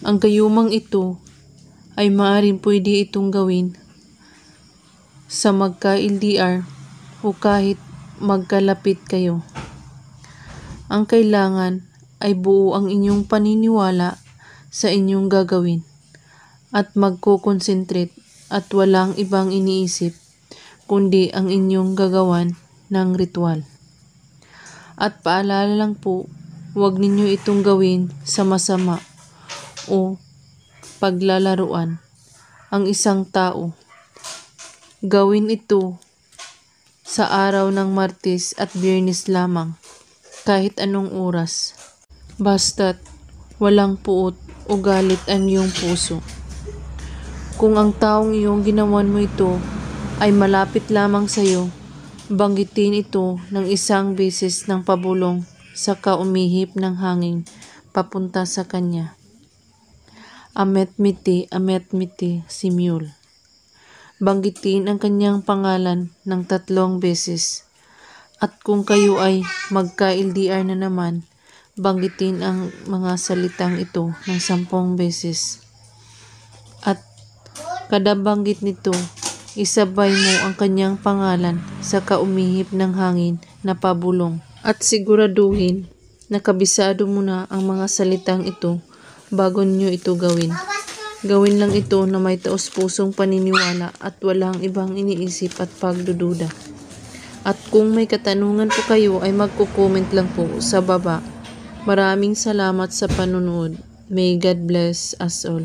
Ang gayumang ito ay maaaring pwede itong gawin sa magka-LDR o kahit magkalapit kayo. Ang kailangan ay buo ang inyong paniniwala sa inyong gagawin at magko-concentrate at walang ibang iniisip kundi ang inyong gagawan ng ritual. At paalala lang po, huwag ninyo itong gawin sa masama o paglalaruan ang isang tao. Gawin ito sa araw ng Martes at Biyernes lamang, kahit anong oras. Basta't walang puot o galit ang iyong puso. Kung ang taong iyong ginawan mo ito ay malapit lamang sa iyo, banggitin ito ng 1 beses ng pabulong saka umihip ng hangin papunta sa kanya. Amet miti simyul. Banggitin ang kanyang pangalan ng 3 beses. At kung kayo ay magka-LDR na naman, banggitin ang mga salitang ito ng 10 beses. At kada banggit nito, isabay mo ang kanyang pangalan sa kaumihip ng hangin na pabulong. At siguraduhin na kabisado mo na ang mga salitang ito bago niyo ito gawin. Gawin lang ito na may taos-pusong paniniwala at walang ibang iniisip at pagdududa. At kung may katanungan po kayo ay magko-comment lang po sa baba. Maraming salamat sa panunood. May God bless us all.